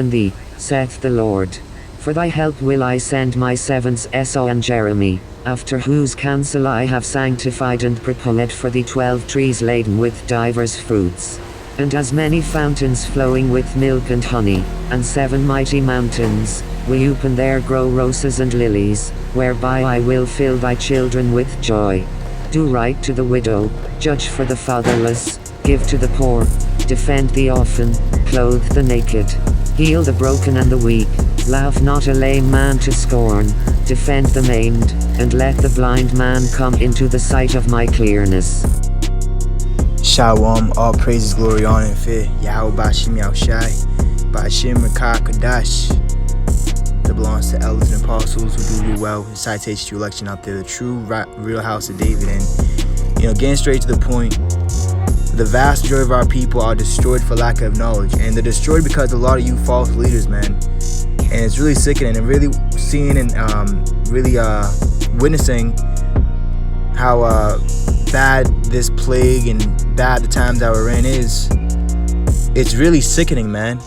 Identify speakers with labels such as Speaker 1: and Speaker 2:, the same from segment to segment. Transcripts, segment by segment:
Speaker 1: thee, saith the Lord. For thy help will I send my servants Esau and Jeremy, after whose counsel I have sanctified and prepared for thee 12 trees laden with divers fruits, and as many fountains flowing with milk and honey, and 7 mighty mountains, whereupon there grow roses and lilies, whereby I will fill thy children with joy. Do right to the widow, judge for the fatherless, give to the poor, defend the orphan, clothe the naked, heal the broken and the weak, laugh not a lame man to scorn, defend the maimed, and let the blind man come into the sight of my clearness.
Speaker 2: Shalom, all praises, glory, honor, and fear. Yahweh Bashim Yahushai, Bashim Rakah Kadash. That belongs to elders and apostles who do you well. Citation to election out there, the true, real house of David. And, getting straight to the point, the vast majority of our people are destroyed for lack of knowledge. And they're destroyed because of a lot of you false leaders, man. And it's really sickening, and really seeing and really witnessing how bad this plague and bad the times that we're in is. It's really sickening, man,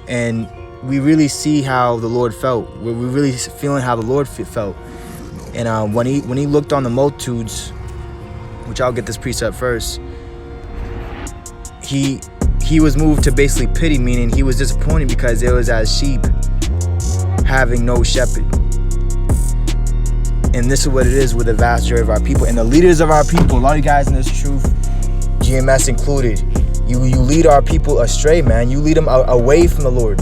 Speaker 2: and we really see how the Lord felt. We're really feeling how the Lord felt. And when he looked on the multitudes, which I'll get this precept first, he was moved to basically pity, meaning he was disappointed because it was as sheep having no shepherd. And this is what it is with the vast majority of our people and the leaders of our people. A lot of you guys in this truth, GMS included, you lead our people astray, man. You lead them away from the Lord.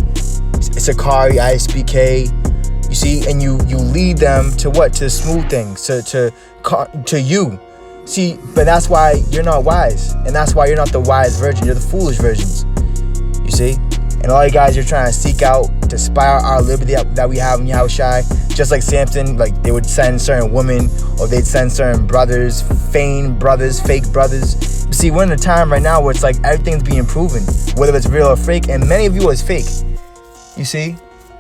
Speaker 2: Sakari, ISBK, you see, and you lead them to what? To smooth things, to you. See, but that's why you're not wise, and that's why you're not the wise virgin. You're the foolish virgins. You see, and all you guys, you're trying to seek out to spy out our liberty that we have in Yahushai. Just like Samson, like they would send certain women, or they'd send certain brothers, feigned brothers, fake brothers. But see, we're in a time right now where it's like everything's being proven, whether it's real or fake, and many of you is fake. You see?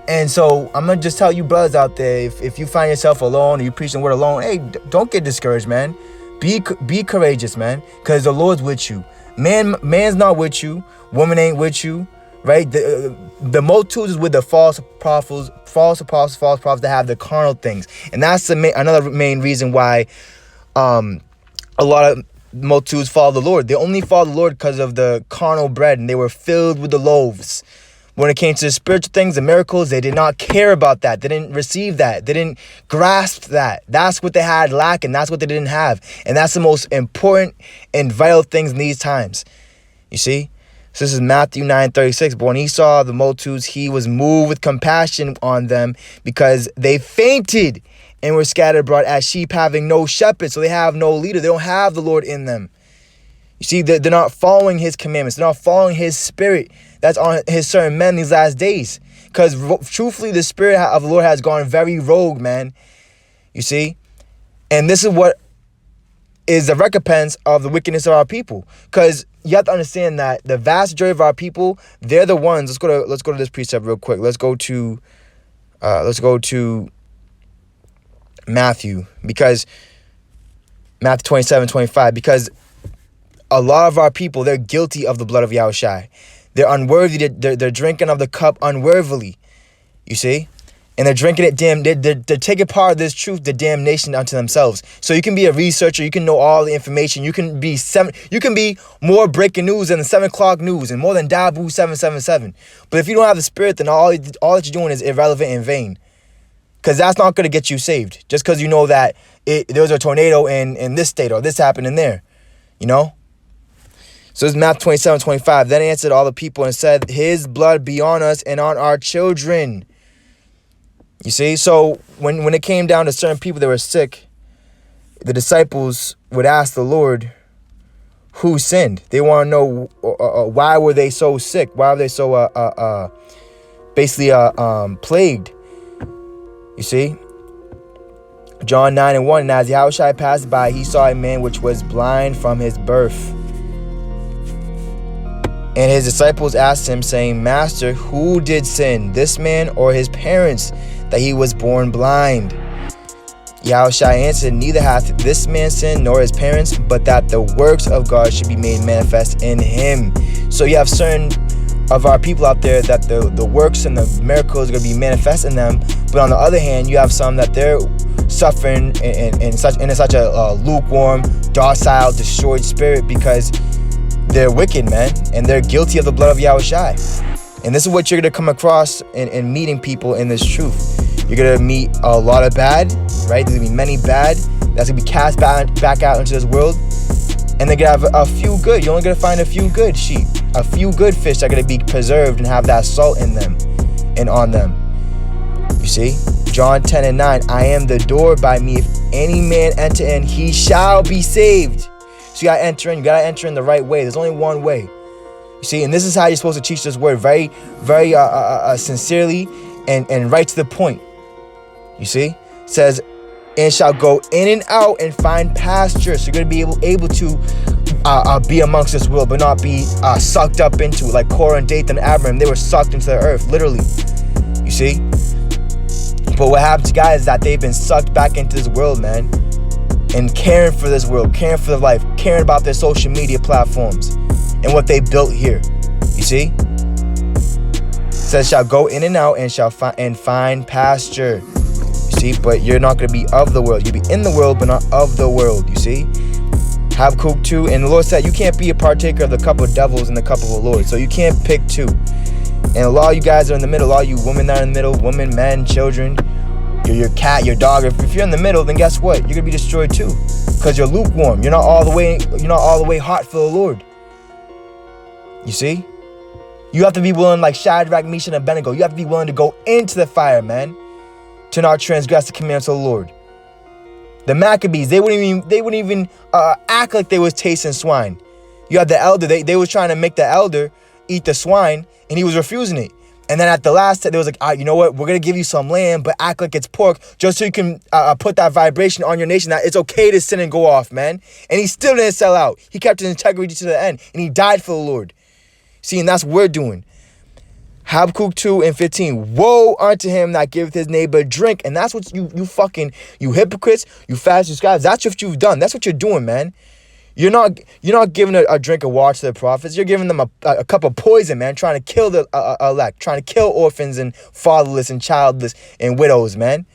Speaker 2: And so I'm gonna just tell you brothers out there, if you find yourself alone or you preach the word alone, hey, don't get discouraged, man. Be courageous, man, because the Lord's with you. Man's not with you. Woman ain't with you, right? The multitudes is with the false apostles, false prophets that have the carnal things, and that's another main reason why a lot of multitudes follow the Lord. They only follow the Lord because of the carnal bread, and they were filled with the loaves. When it came to the spiritual things, the miracles, they did not care about that. They didn't receive that. They didn't grasp that. That's what they had lacking. That's what they didn't have. And that's the most important and vital things in these times. You see? So this is Matthew 9:36. But when he saw the multitudes, he was moved with compassion on them because they fainted and were scattered abroad as sheep having no shepherd. So they have no leader. They don't have the Lord in them. You see, they're not following his commandments. They're not following his spirit that's on his certain men these last days. Because truthfully, the spirit of the Lord has gone very rogue, man. You see? And this is what is the recompense of the wickedness of our people. Because you have to understand that the vast majority of our people, they're the ones. Let's go to this precept real quick. Let's go to Matthew. Because Matthew 27:25. Because a lot of our people, they're guilty of the blood of Yahushai. They're unworthy. They're drinking of the cup unworthily. You see? And they're drinking it they're taking part of this truth, the damnation unto themselves. So you can be a researcher, you can know all the information, you can be more breaking news than the 7 o'clock news and more than Dabu 777. But if you don't have the spirit, then all that you're doing is irrelevant and vain. Because that's not going to get you saved. Just because you know that there was a tornado in this state or this happened in there. So it's Matthew 27:25. Then answered all the people and said, his blood be on us and on our children. You see? So when it came down to certain people that were sick, the disciples would ask the Lord, who sinned? They want to know why were they so sick? Why were they so plagued? You see? John 9:1. And as Yahushua passed by, he saw a man which was blind from his birth. And his disciples asked him, saying, Master, who did sin, this man or his parents, that he was born blind? Yahushua answered, neither hath this man sinned nor his parents, but that the works of God should be made manifest in him. So you have certain of our people out there that the works and the miracles are going to be manifest in them. But on the other hand, you have some that they're suffering in such a lukewarm, docile, destroyed spirit because they're wicked, man, and they're guilty of the blood of Yahushua. And this is what you're going to come across in meeting people in this truth. You're going to meet a lot of bad, right? There's going to be many bad that's going to be cast back out into this world. And they're going to have a few good. You're only going to find a few good sheep, a few good fish that are going to be preserved and have that salt in them and on them. You see? John 10:9, I am the door. By me, if any man enter in, he shall be saved. So you got to enter in. You got to enter in the right way. There's only one way. You see? And this is how you're supposed to teach this word very, very sincerely and right to the point. You see? It says, and shall go in and out and find pasture. So you're going to be able to be amongst this world, but not be sucked up into it. Like Korah and Dathan and Abiram, they were sucked into the earth, literally. You see? But what happens to guys is that they've been sucked back into this world, man. And caring for this world, caring for their life, caring about their social media platforms and what they built here. You see? It says, shall go in and out and shall find pasture. See, but you're not going to be of the world. You'll be in the world, but not of the world. You see? Habakkuk 2, and the Lord said, you can't be a partaker of the cup of devils and the cup of the Lord. So you can't pick two. And a lot of you guys are in the middle. A lot of you women that are in the middle, women, men, children, your cat, your dog. If you're in the middle, then guess what? You're going to be destroyed too, because you're lukewarm. You're not all the way hot for the Lord. You see? You have to be willing, like Shadrach, Meshach, and Abednego. You have to be willing to go into the fire, man, to not transgress the commandments of the Lord. The Maccabees, they wouldn't even act like they was tasting swine. You had the elder, they was trying to make the elder eat the swine, and he was refusing it. And then at the last, they was like, all right, you know what? We're going to give you some lamb, but act like it's pork, just so you can put that vibration on your nation that it's okay to sin and go off, man. And he still didn't sell out. He kept his integrity to the end, and he died for the Lord. See, and that's what we're doing. Habakkuk 2:15, woe unto him that giveth his neighbor drink. And that's what you hypocrites, you Pharisees, scribes, that's what you've done. That's what you're doing, man. You're not giving a drink of water to the prophets. You're giving them a cup of poison, man, trying to kill the elect, trying to kill orphans and fatherless and childless and widows, man.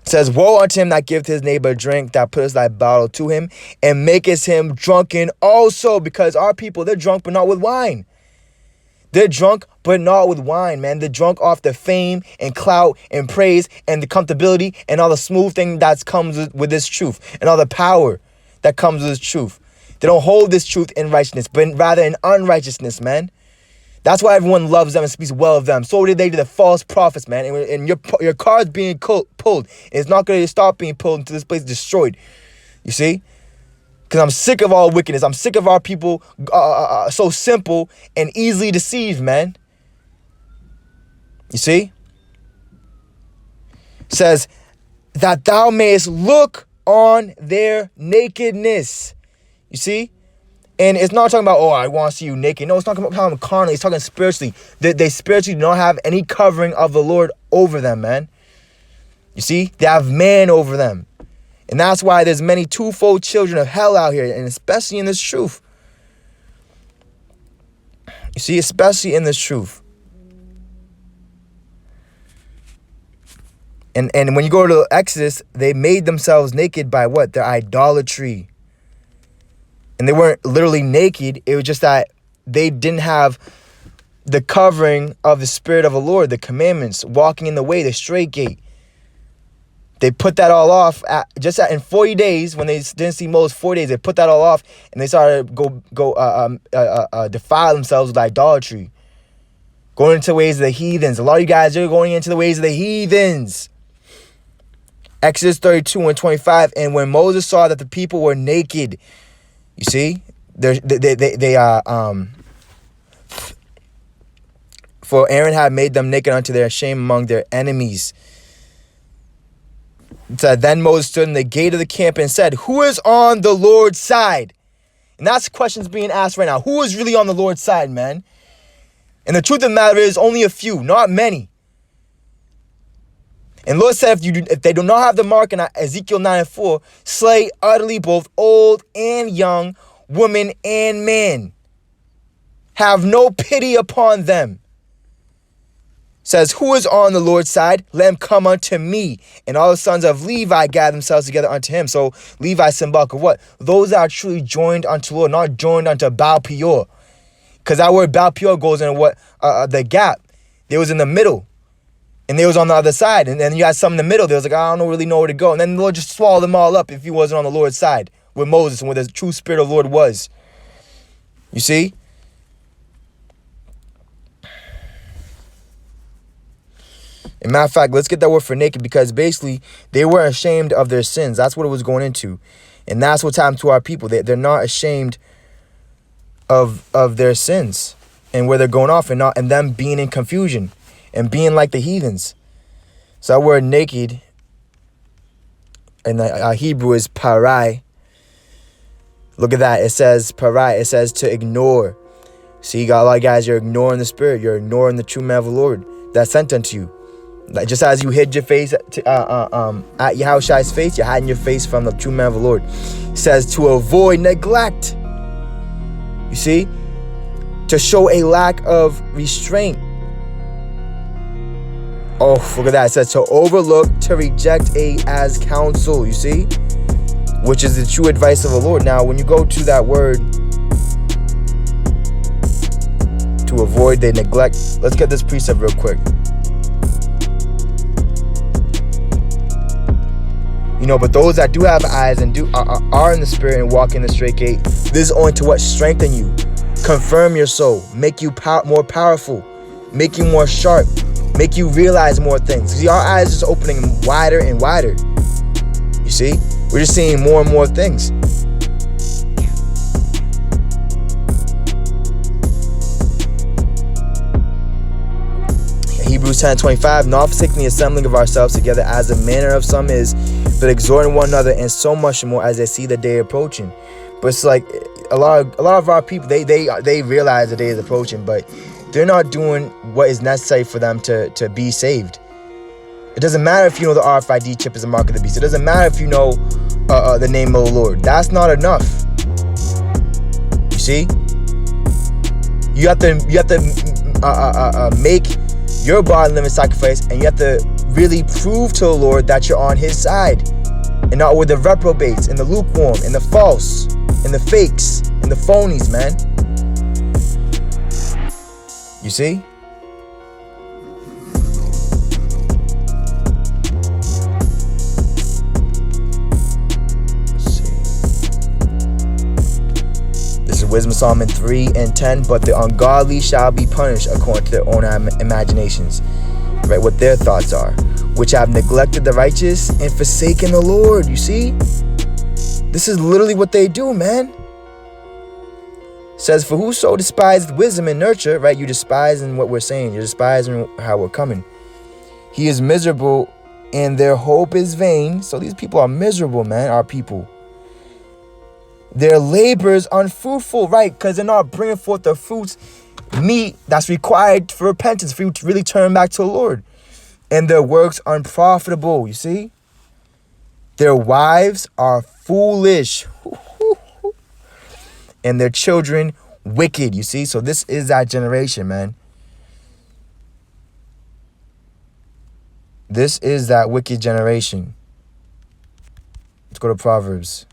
Speaker 2: It says, woe unto him that giveth his neighbor drink, that putteth thy bottle to him, and maketh him drunken also. Because our people, they're drunk, but not with wine. They're drunk, but not with wine, man. They're drunk off the fame and clout and praise and the comfortability and all the smooth thing that comes with this truth and all the power that comes with this truth. They don't hold this truth in righteousness, but rather in unrighteousness, man. That's why everyone loves them and speaks well of them. So did they to the false prophets, man. And your card's being pulled. It's not going to stop being pulled until this place is destroyed. You see? Because I'm sick of all wickedness. I'm sick of our people so simple and easily deceived, man. You see? It says, that thou mayest look on their nakedness. You see? And it's not talking about, oh, I want to see you naked. No, it's not talking about carnally. It's talking spiritually. They spiritually do not have any covering of the Lord over them, man. You see? They have man over them. And that's why there's many twofold children of hell out here, and especially in this truth. You see, especially in this truth. And when you go to Exodus, they made themselves naked by what? Their idolatry. And they weren't literally naked. It was just that they didn't have the covering of the Spirit of the Lord, the commandments, walking in the way, the straight gate. They put that all off in 40 days. When they didn't see Moses 40 days, they put that all off, and they started to defile themselves with idolatry, going into the ways of the heathens. A lot of you guys are going into the ways of the heathens. Exodus 32:25, and when Moses saw that the people were naked, you see, for Aaron had made them naked unto their shame among their enemies. So then Moses stood in the gate of the camp and said, who is on the Lord's side? And that's the questions being asked right now. Who is really on the Lord's side, man? And the truth of the matter is only a few, not many. And Lord said, if they do not have the mark in Ezekiel 9:4, slay utterly both old and young, woman and man. have no pity upon them. Says, who is on the Lord's side? Let him come unto me. And all the sons of Levi gather themselves together unto him. So Levi symbolic of what? Those that are truly joined unto the Lord, not joined unto Baal Peor. Because that word Baal Peor goes in what? The gap. They was in the middle. And they was on the other side. And then you had some in the middle. They was like, I don't really know where to go. And then the Lord just swallowed them all up if he wasn't on the Lord's side. With Moses and where the true spirit of the Lord was. You see? And matter of fact, let's get that word for naked, because basically they weren't ashamed of their sins. That's what it was going into. And that's what's happened to our people. They're not ashamed of their sins and where they're going off, and them being in confusion and being like the heathens. So that word naked in Hebrew is parai. Look at that. It says parai. It says to ignore. See, you got a lot of guys, you're ignoring the spirit. You're ignoring the true man of the Lord that's sent unto you. Like just as you hid your face at Yahushua's face, you're hiding your face from the true man of the Lord. It says to avoid neglect. You see? To show a lack of restraint. Oh, look at that. It says to overlook, to reject as counsel. You see? Which is the true advice of the Lord. Now, when you go to that word, to avoid the neglect, let's get this precept real quick. But those that do have eyes and are in the spirit and walk in the straight gate, this is only to what? Strengthen you, confirm your soul, make you more powerful, make you more sharp, make you realize more things. See, our eyes just opening wider and wider. You see, we're just seeing more and more things. Hebrews 10:25, not forsaking the assembling of ourselves together as the manner of some is, but exhorting one another, and so much more as they see the day approaching. But it's like a lot of our people, they realize the day is approaching, but they're not doing what is necessary for them to be saved. It doesn't matter if you know the RFID chip is the mark of the beast. It doesn't matter if you know the name of the Lord. That's not enough. You see, you have to make your body living sacrifice, and you have to really prove to the Lord that you're on his side, and not with the reprobates and the lukewarm and the false and the fakes and the phonies, man. You see? This is Wisdom Solomon 3:10. But the ungodly shall be punished according to their own imaginations, right? What their thoughts are, which have neglected the righteous and forsaken the Lord. You see? This is literally what they do, man. It says, for whoso despises wisdom and nurture, right? You despising what we're saying. You're despising how we're coming. He is miserable and their hope is vain. So these people are miserable, man, our people. Their labors unfruitful, right? Because they're not bringing forth the fruits, meat that's required for repentance, for you to really turn back to the Lord. And their works unprofitable, you see? Their wives are foolish. And their children wicked, you see? So this is that generation, man. This is that wicked generation. Let's go to Proverbs.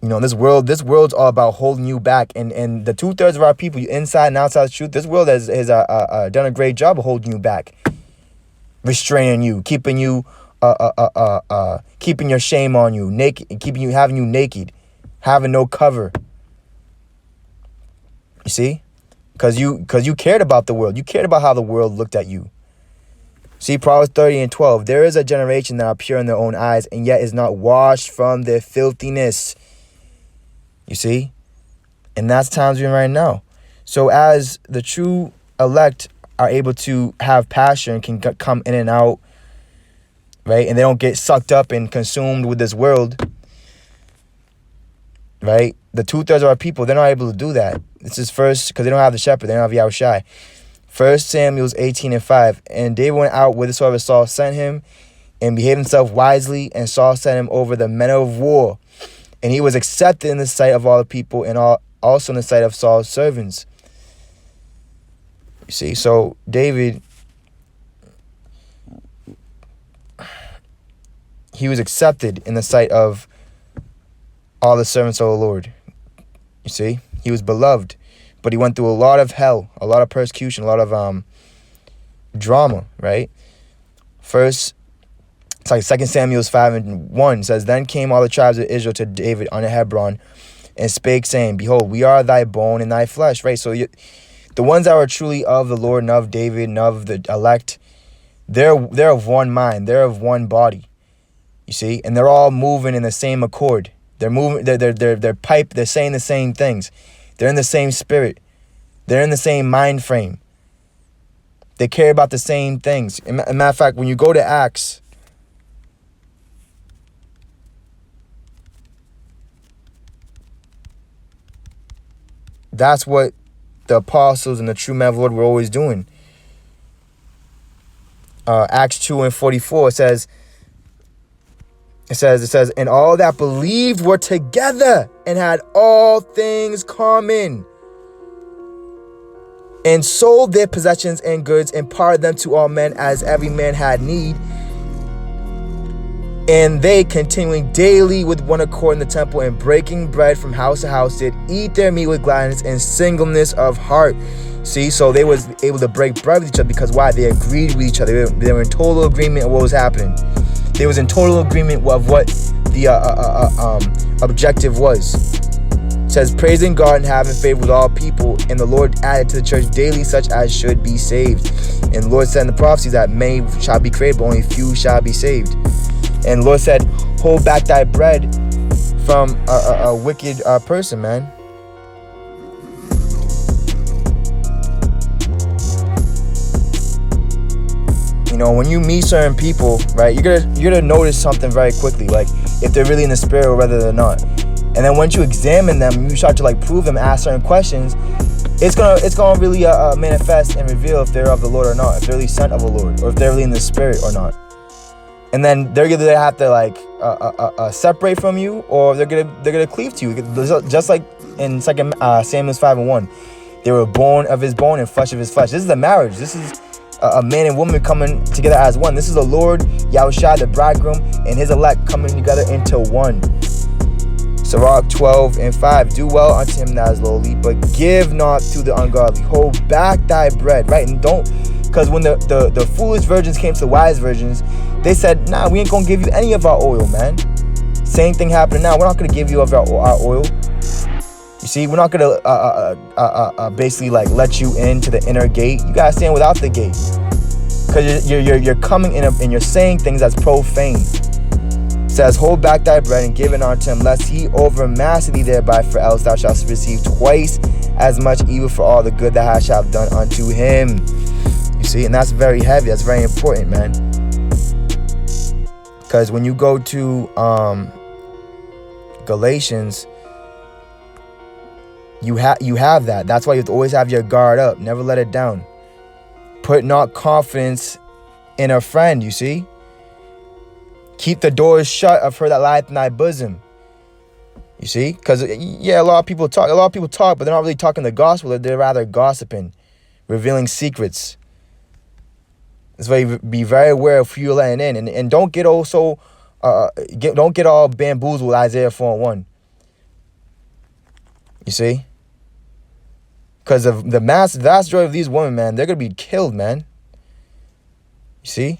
Speaker 2: This world's all about holding you back, and the 2/3 of our people, inside and outside the truth, this world has done a great job of holding you back, restraining you, keeping you, keeping your shame on you, naked, having you naked, having no cover. You see, because you cared about the world, you cared about how the world looked at you. See, Proverbs 30:12. There is a generation that are pure in their own eyes, and yet is not washed from their filthiness. You see? And that's times we're in right now. So as the true elect are able to have passion, can come in and out, right? And they don't get sucked up and consumed with this world, right? The 2/3 of our people, they're not able to do that. This is first, because they don't have the shepherd. They don't have Yahushua. 1 Samuel 18:5. And David went out whithersoever Saul sent him. and behaved himself wisely, and Saul set him over the men of war. And he was accepted in the sight of all the people, and also in the sight of Saul's servants. You see, so David, he was accepted in the sight of all the servants of the Lord. You see, he was beloved, but he went through a lot of hell, a lot of persecution, a lot of drama, right? First, it's like 2 Samuel 5:1 says, Then came all the tribes of Israel to David unto Hebron, and spake, saying, Behold, we are thy bone and thy flesh, right? So the ones that were truly of the Lord and of David and of the elect, they're of one mind, they're of one body, you see, and they're all moving in the same accord. They're moving, they're pipe, they're saying the same things. They're in the same spirit. They're in the same mind frame. They care about the same things. As a matter of fact, when you go to Acts, that's what the apostles and the true men of the Lord were always doing. Acts 2:44 it says, and all that believed were together and had all things common, and sold their possessions and goods, and parted them to all men as every man had need. And they, continuing daily with one accord in the temple, and breaking bread from house to house, did eat their meat with gladness and singleness of heart. See, so they was able to break bread with each other because why? They agreed with each other. They were in total agreement of what was happening. They was in total agreement of what the objective was. It says, praising God and having favor with all people, and the Lord added to the church daily such as should be saved. And the Lord said in the prophecies that many shall be created, but only few shall be saved. And the Lord said, hold back thy bread from a wicked person, man. You know, when you meet certain people, right, you're gonna notice something very quickly, like if they're really in the spirit or whether they're not. And then once you examine them, you start to like prove them, ask certain questions. It's gonna really manifest and reveal if they're of the Lord or not, if they're really sent of the Lord, or if they're really in the spirit or not. And then they're gonna have to like separate from you, or they're gonna cleave to you, just like in 2 Samuel 5:1. They were born of his bone and flesh of his flesh. This is the marriage. This is a man and woman coming together as one. This is the Lord Yahushua, the bridegroom, and his elect coming together into one. Sirach 12:5. Do well unto him that is lowly, but give not to the ungodly. Hold back thy bread, right? And don't, because when the foolish virgins came to the wise virgins, they said, nah, we ain't gonna give you any of our oil, man. Same thing happening now. We're not gonna give you of our oil. You see, we're not gonna basically like let you into the inner gate. You gotta stand without the gate, because you're coming in and you're saying things that's profane. It says, hold back thy bread and give it unto him, lest he overmaster thee thereby, for else thou shalt receive twice as much evil for all the good that thou shalt have done unto him. You see, and that's very heavy. That's very important, man. Because when you go to Galatians, you have that. That's why you have to always have your guard up. Never let it down. Put not confidence in a friend, you see. Keep the doors shut of her that lieth in thy bosom. You see? Because, yeah, a lot of people talk, but they're not really talking the gospel. They're rather gossiping, revealing secrets. That's why you be very aware of who you're letting in. And don't get also, don't get all bamboozled with Isaiah 4:1. You see? Because of the vast majority of these women, man, they're going to be killed, man. You see?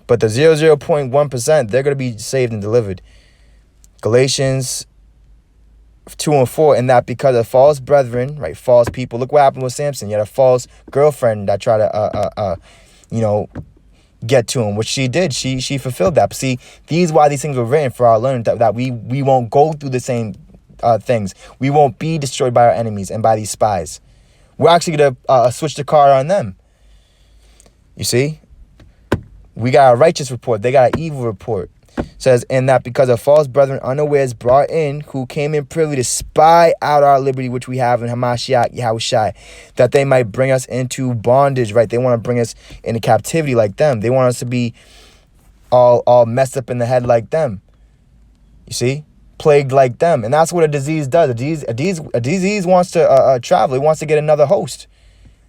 Speaker 2: But the 0.1%, they're going to be saved and delivered. Galatians 2:4, and that because of false brethren, right, false people. Look what happened with Samson. You had a false girlfriend that tried to, get to him, which she did. She fulfilled that. But see, why these things were written for our learning, that we won't go through the same things. We won't be destroyed by our enemies and by these spies. We're actually going to switch the card on them. You see? We got a righteous report. They got an evil report. says, and that because of false brethren unawares brought in, who came in privily to spy out our liberty which we have in Hamashiach Yahushai, that they might bring us into bondage, right? They want to bring us into captivity like them. They want us to be all messed up in the head like them. You see? Plagued like them. And that's what a disease does. A disease wants to travel. It wants to get another host.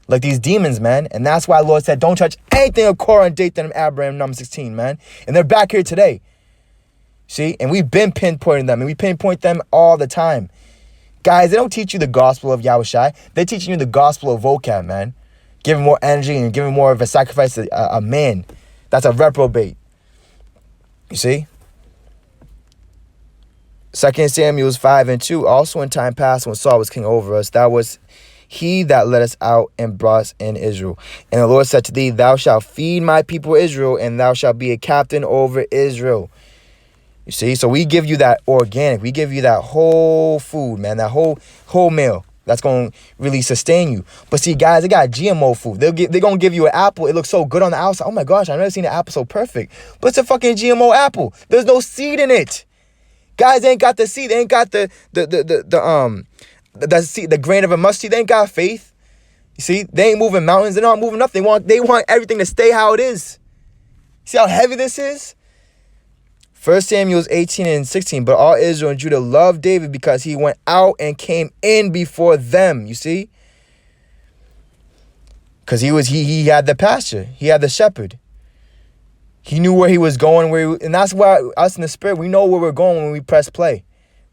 Speaker 2: Like these demons, man. And that's why the Lord said, don't touch anything of Korah and Dathan and Abraham, number 16, man. And they're back here today. See? And we've been pinpointing them. And we pinpoint them all the time. Guys, they don't teach you the gospel of Yahushai. They're teaching you the gospel of vocab, man. Giving more energy and giving more of a sacrifice to a man. That's a reprobate. You see? 2 Samuel 5:2. Also in time past when Saul was king over us, that was he that led us out and brought us in Israel. And the Lord said to thee, thou shalt feed my people Israel, and thou shalt be a captain over Israel. You see? So we give you that organic. We give you that whole food, man. That whole meal. That's going to really sustain you. But see, guys, they got GMO food. They're going to give you an apple. It looks so good on the outside. Oh my gosh, I've never seen an apple so perfect. But it's a fucking GMO apple. There's no seed in it. Guys, they ain't got the seed. They ain't got the seed, the grain of a mustard seed. They ain't got faith. You see, they ain't moving mountains. They're not moving nothing. They want everything to stay how it is. See how heavy this is? 1 Samuel 18:16. But all Israel and Judah loved David because he went out and came in before them. You see? Because he had the pasture. He had the shepherd. He knew where he was going, and that's why us in the spirit, we know where we're going when we press play.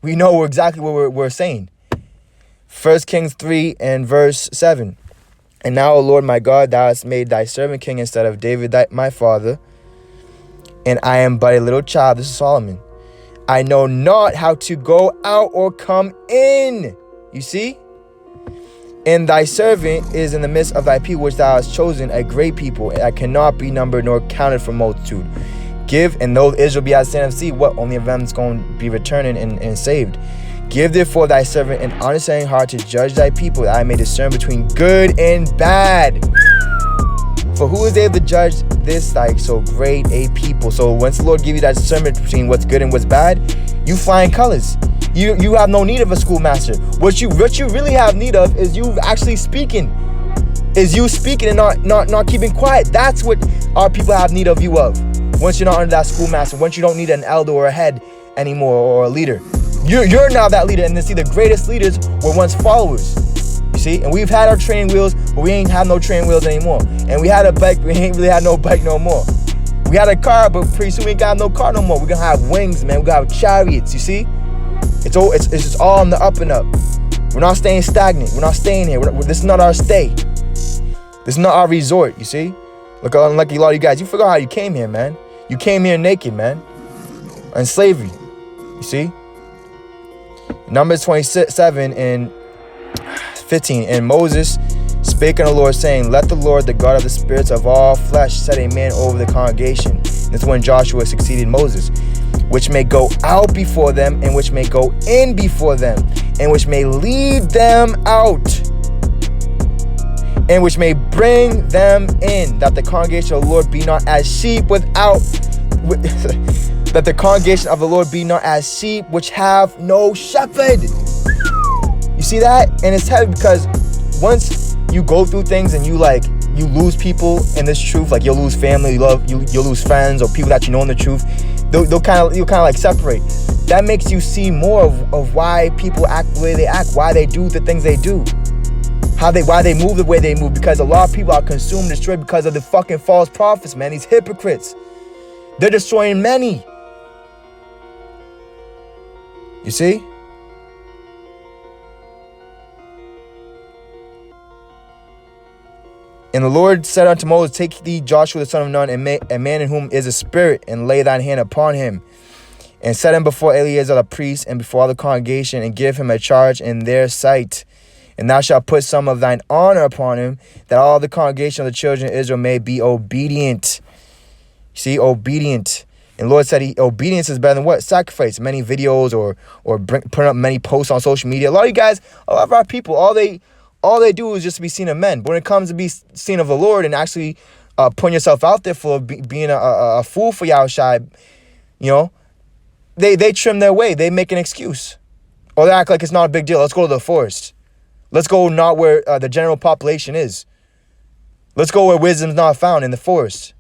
Speaker 2: We know exactly what we're saying. 1 Kings 3 and verse 7. And now, O Lord my God, thou hast made thy servant king instead of David my father, and I am but a little child. This is Solomon. I know not how to go out or come in. You see? And thy servant is in the midst of thy people, which thou hast chosen, a great people, that cannot be numbered nor counted for multitude. Give, and though Israel be at the sand of the sea, what? Only of them is going to be returning and saved. Give therefore thy servant an understanding heart to judge thy people, that I may discern between good and bad. For who is able to judge this thy so great a people? So once the Lord give you that discernment between what's good and what's bad, you fly in colors. You have no need of a schoolmaster. What you really have need of is you actually speaking. Is you speaking and not keeping quiet. That's what our people have need of you of. Once you're not under that schoolmaster, once you don't need an elder or a head anymore or a leader. You're now that leader. And see, the greatest leaders were once followers. You see? And we've had our training wheels, but we ain't have no training wheels anymore. And we had a bike, we ain't really had no bike no more. We had a car, but pretty soon we ain't got no car no more. We're gonna have wings, man. We're gonna have chariots, you see? It's just all on the up and up. We're not staying stagnant. We're not staying here. This is not our stay. This is not our resort, you see? Look how unlucky a lot of you guys. You forgot how you came here, man. You came here naked, man. In slavery, you see? Numbers 27 and 15. And Moses spake unto the Lord, saying, let the Lord, the God of the spirits of all flesh, set a man over the congregation. This is when Joshua succeeded Moses. Which may go out before them, and which may go in before them, and which may lead them out, and which may bring them in, that the congregation of the Lord be not as sheep without, that the congregation of the Lord be not as sheep which have no shepherd. You see that? And it's heavy because once you go through things and you lose people in this truth, like you'll lose family, you'll lose friends or people that you know in the truth. You'll kind of like separate. That makes you see more of why people act the way they act, why they do the things they do, why they move the way they move. Because a lot of people are consumed, destroyed because of the fucking false prophets, man. These hypocrites, they're destroying many. You see? And the Lord said unto Moses, take thee Joshua the son of Nun, and a man in whom is a spirit, and lay thine hand upon him, and set him before Eleazar the priest, and before all the congregation, and give him a charge in their sight. And thou shalt put some of thine honor upon him, that all the congregation of the children of Israel may be obedient. See, obedient. And the Lord said, obedience is better than what? Sacrifice. Many videos or putting up many posts on social media. A lot of you guys, a lot of our people, all they do is just to be seen of men. But when it comes to be seen of the Lord and actually putting yourself out there for being a fool for Yahushai, You know, they trim their way. They make an excuse. Or they act like it's not a big deal. Let's go to the forest. Let's go not where the general population is. Let's go where wisdom's not found, in the forest.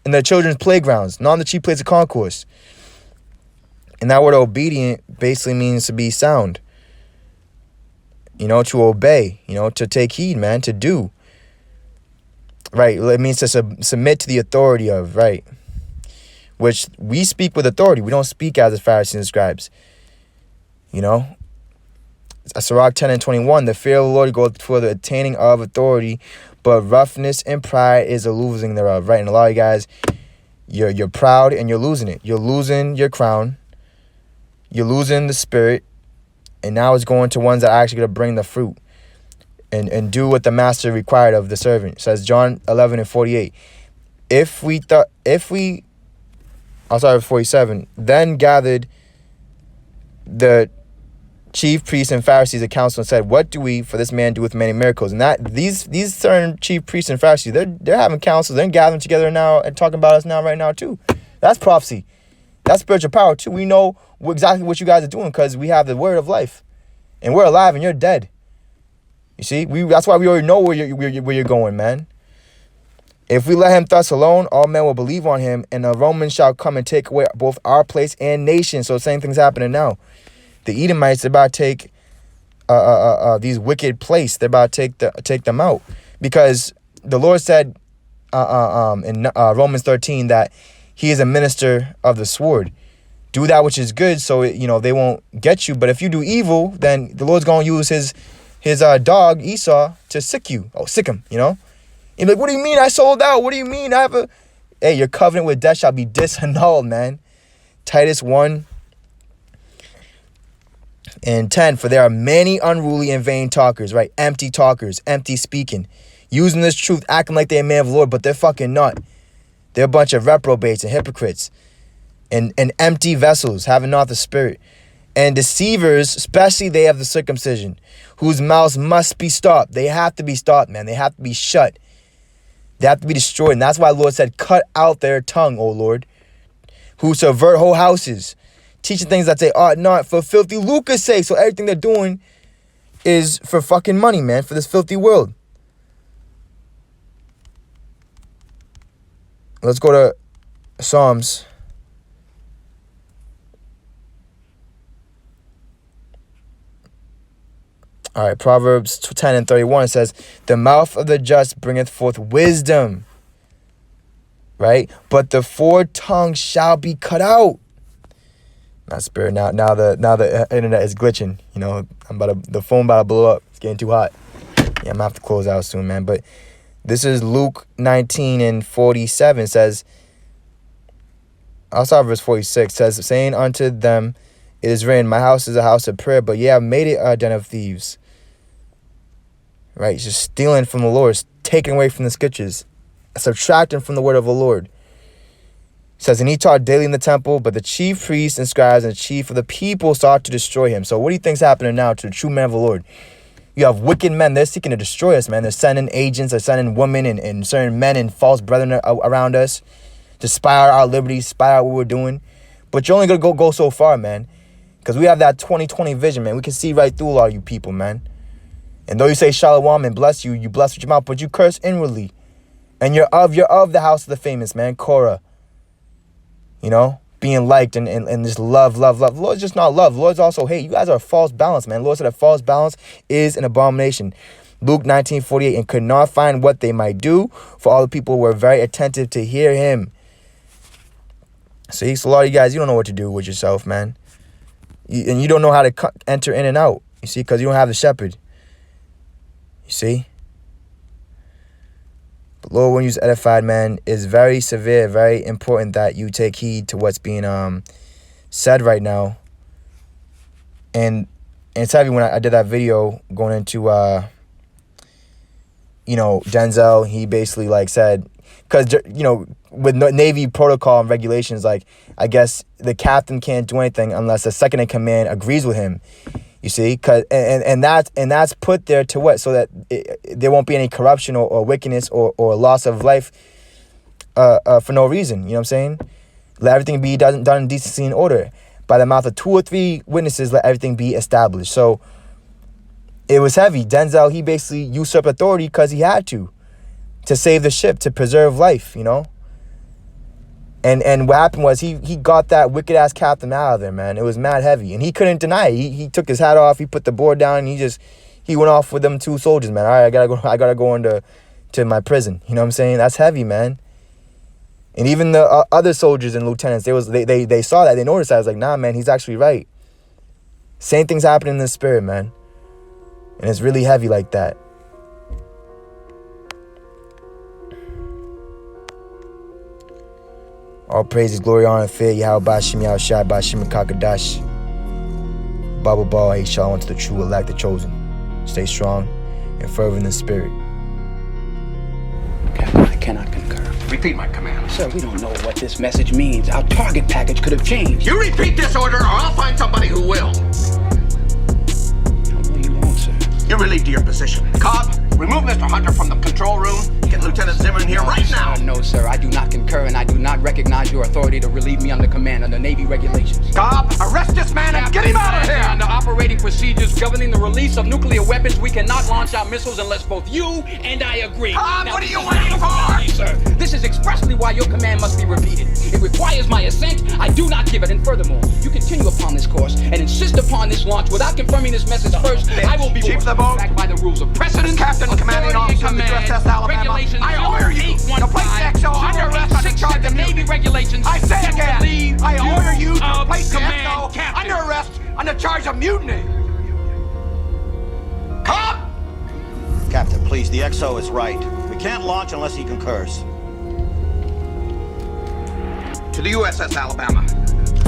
Speaker 2: In the children's playgrounds, not in the cheap place of concourse. And that word obedient basically means to be sound. You know, to obey. You know, to take heed, man, to do. Right, it means to submit to the authority of, right? Which we speak with authority. We don't speak as the Pharisees and scribes. You know? Sirach 10 and 21, the fear of the Lord goes for the attaining of authority, but roughness and pride is a losing thereof, right? And a lot of you guys, you're proud and you're losing it. You're losing your crown. You're losing the spirit. And now it's going to ones that are actually going to bring the fruit. And do what the master required of the servant. It says John 11 and 48. 47. Then gathered the chief priests and Pharisees a council and said, what do we for this man do with many miracles? And that these certain chief priests and Pharisees, they're having councils. They're gathering together now and talking about us now right now too. That's prophecy. That's spiritual power too. We know exactly what you guys are doing because we have the word of life. And we're alive and you're dead. You see, that's why we already know where you're going, man. If we let him thus alone, all men will believe on him, and the Romans shall come and take away both our place and nation. So the same thing's happening now. The Edomites, they're about to take these wicked place. They're about to take them out. Because the Lord said in Romans 13 that he is a minister of the sword. Do that which is good so, they won't get you. But if you do evil, then the Lord's going to use his dog Esau to sick him, You're like, what do you mean I sold out? What do you mean I have a... Hey, your covenant with death shall be disannulled, man. Titus 1 and 10, for there are many unruly and vain talkers, right? Empty talkers, empty speaking, using this truth, acting like they're a man of the Lord, but they're fucking not. They're a bunch of reprobates and hypocrites and empty vessels, having not the spirit. And deceivers, especially they have the circumcision, whose mouths must be stopped. They have to be stopped, man. They have to be shut. They have to be destroyed. And that's why the Lord said, cut out their tongue, O Lord, who subvert whole houses, teaching things that they ought not for filthy lucre's sake. So everything they're doing is for fucking money, man, for this filthy world. Let's go to Psalms. All right, Proverbs 10 and 31, it says, the mouth of the just bringeth forth wisdom, right? But the forward tongue shall be cut out. Not spirit. Now the internet is glitching. The phone about to blow up. It's getting too hot. Yeah, I'm gonna have to close out soon, man. But this is Luke 19 and 47. It says, I'll start verse 46. It says, saying unto them, it is written, my house is a house of prayer, but ye have made it a den of thieves. Right? It's just stealing from the Lord. It's taking away from the scriptures. Subtracting from the word of the Lord. It says, and he taught daily in the temple, but the chief priests and scribes and the chief of the people sought to destroy him. So what do you think's happening now to the true men of the Lord? You have wicked men. They're seeking to destroy us, man. They're sending agents. They're sending women and certain men and false brethren around us to spy out our liberty, spy out what we're doing. But you're only going to go so far, man. Because we have that 20/20 vision, man. We can see right through a lot of you people, man. And though you say shalom and bless you, you bless with your mouth, but you curse inwardly. And you're of the house of the famous, man. Korah. Being liked and just love. The Lord's just not love. The Lord's also hate. You guys are a false balance, man. The Lord said a false balance is an abomination. Luke 19:48, and could not find what they might do, for all the people were very attentive to hear him. So a lot of you guys, you don't know what to do with yourself, man. And you don't know how to enter in and out, you see, because you don't have the shepherd. You see? But Lord, when you're edified, man, is very severe, very important that you take heed to what's being said right now. And it's heavy when I did that video going into, Denzel, he basically said, because, with Navy protocol and regulations, I guess the captain can't do anything unless the second in command agrees with him. You see, and that's put there to what? So that there won't be any corruption or wickedness or loss of life for no reason. You know what I'm saying? Let everything be done in decency and order. By the mouth of 2 or 3 witnesses, let everything be established. So it was heavy. Denzel, he basically usurped authority because he had to save the ship, to preserve life, you know? And what happened was he got that wicked ass captain out of there, man. It was mad heavy, and he couldn't deny it. He took his hat off, he put the board down, and he went off with them 2 soldiers, man. All right, I gotta go into my prison. You know what I'm saying? That's heavy, man. And even the other soldiers and lieutenants, they saw that, they noticed that. I was like, nah, man, he's actually right. Same thing's happening in the spirit, man. And it's really heavy like that. All praises, glory, honor, and fear. Yahweh Bashim, Yahweh Shai, Bashim, and Kakadash. Bible ball, hey, shalom to the true elect, the chosen. Stay strong and fervent in the spirit.
Speaker 3: Captain, I cannot concur.
Speaker 4: Repeat my command.
Speaker 3: Sir, we don't know what this message means. Our target package could have changed.
Speaker 4: You repeat this order, or I'll find somebody who will.
Speaker 3: No, you won't, sir.
Speaker 4: You're relieved of your position. Cobb, remove Mr. Hunter from the control room. Get Lieutenant Zimmer in here right now.
Speaker 3: No, sir, I do not concur, and I do not recognize your authority to relieve me under command under Navy regulations.
Speaker 4: Cobb, arrest this man and get him out of here!
Speaker 3: Under operating procedures governing the release of nuclear weapons, we cannot launch our missiles unless both you and I agree.
Speaker 4: Cobb,
Speaker 3: Now,
Speaker 4: what are you waiting for?
Speaker 3: Sir, this is expressly why your command must be repeated. It requires my assent. I do not give it, and furthermore, you continue upon this course and insist upon this launch without confirming this message first. I will be
Speaker 4: Chief of the boat,
Speaker 3: backed by the rules of precedent,
Speaker 4: Captain, commanding officer of the USS Alabama.
Speaker 3: regulations.
Speaker 4: I order you to place the XO under arrest on charge of
Speaker 3: Navy regulations.
Speaker 4: I say again, I order you to place the
Speaker 3: command,
Speaker 4: XO
Speaker 3: Captain.
Speaker 4: under arrest on the charge of mutiny. Cobb!
Speaker 5: Captain, please, the XO is right. We can't launch unless he concurs.
Speaker 4: To the USS Alabama.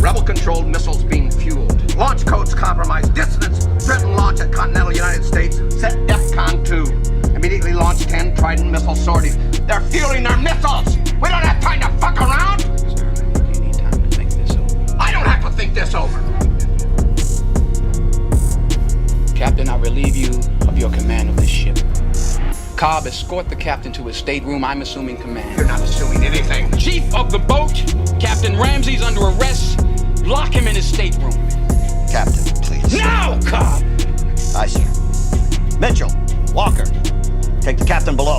Speaker 4: Rebel-controlled missiles being fueled. Launch codes compromised. Dissonance. Threatened launch at continental United States. Set DEFCON 2. Immediately launch 10 Trident missile sorties. They're fueling their missiles! We don't have time to fuck around!
Speaker 3: Sir, you need time to think this over.
Speaker 4: I don't have to think this over!
Speaker 3: Captain, I relieve you of your command of this ship. Cobb, escort the captain to his stateroom. I'm assuming command.
Speaker 4: You're not assuming anything.
Speaker 3: Chief of the boat, Captain Ramsey's under arrest. Lock him in his stateroom.
Speaker 5: Captain, please.
Speaker 3: Now, Cobb!
Speaker 5: Aye, sir. Mitchell, Walker, take the captain below.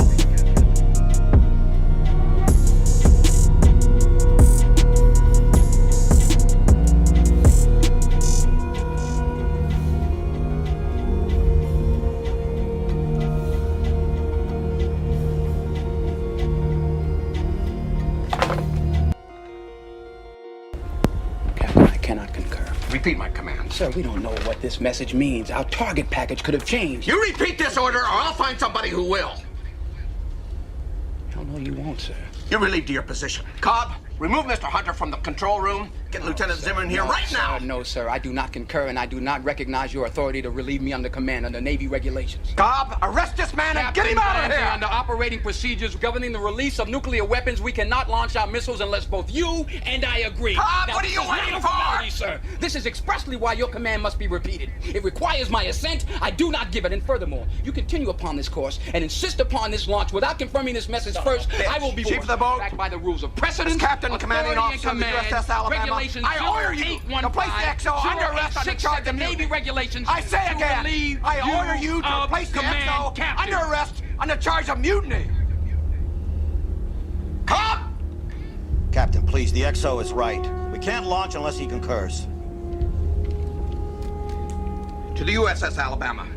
Speaker 3: Captain, I cannot concur.
Speaker 4: Repeat my command.
Speaker 3: Sir, we don't know what this message means. Our target package could have changed.
Speaker 4: You repeat this order, or I'll find somebody who will.
Speaker 3: No, you won't, sir.
Speaker 4: You're relieved of your position. Cobb, remove Mr. Hunter from the control room. Get Lieutenant Zimmer in here right now.
Speaker 3: No, sir, I do not concur, and I do not recognize your authority to relieve me under command under Navy regulations.
Speaker 4: Cobb, arrest this man and get him out of here!
Speaker 3: Under operating procedures governing the release of nuclear weapons, we cannot launch our missiles unless both you and I agree.
Speaker 4: Cobb,
Speaker 3: Now,
Speaker 4: what are
Speaker 3: this
Speaker 4: you
Speaker 3: is not
Speaker 4: waiting
Speaker 3: a
Speaker 4: for?
Speaker 3: formality, sir. This is expressly why your command must be repeated. It requires my assent. I do not give it, and furthermore, you continue upon this course and insist upon this launch without confirming this message first. I will be
Speaker 4: Chief of the boat,
Speaker 3: backed by the rules of precedent,
Speaker 4: Captain, commanding
Speaker 3: authority,
Speaker 4: officer
Speaker 3: and
Speaker 4: of the
Speaker 3: command,
Speaker 4: USS Alabama.
Speaker 3: regulations
Speaker 4: I order you to place the XO under arrest on the charge of
Speaker 3: Navy
Speaker 4: mutiny.
Speaker 3: regulations.
Speaker 4: I say
Speaker 3: to
Speaker 4: again,
Speaker 3: relieve
Speaker 4: I order you to
Speaker 3: of
Speaker 4: place the
Speaker 3: command,
Speaker 4: XO
Speaker 3: Captain.
Speaker 4: under arrest on the charge of mutiny. Cobb!
Speaker 5: Captain, please, the XO is right. We can't launch unless he concurs.
Speaker 4: To the USS Alabama.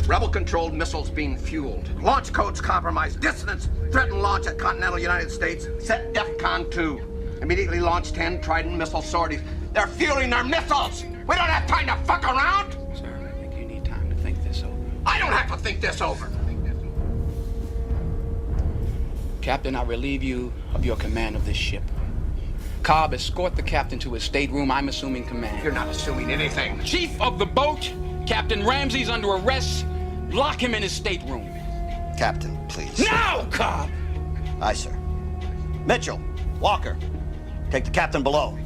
Speaker 4: Rebel-controlled missiles being fueled. Launch codes compromised. Dissonance. Threatened launch at continental United States. Set DEFCON 2. Immediately launch 10 Trident missile sorties. They're fueling their missiles! We don't have time to fuck around!
Speaker 3: Sir, I think you need time to think this over.
Speaker 4: I don't have to think this over!
Speaker 3: Captain, I relieve you of your command of this ship. Cobb, escort the captain to his stateroom. I'm assuming command.
Speaker 4: You're not assuming anything.
Speaker 3: Chief of the boat, Captain Ramsey's under arrest. Lock him in his stateroom.
Speaker 5: Captain, please.
Speaker 3: Now, Cobb!
Speaker 5: Aye, sir. Mitchell, Walker, take the captain below.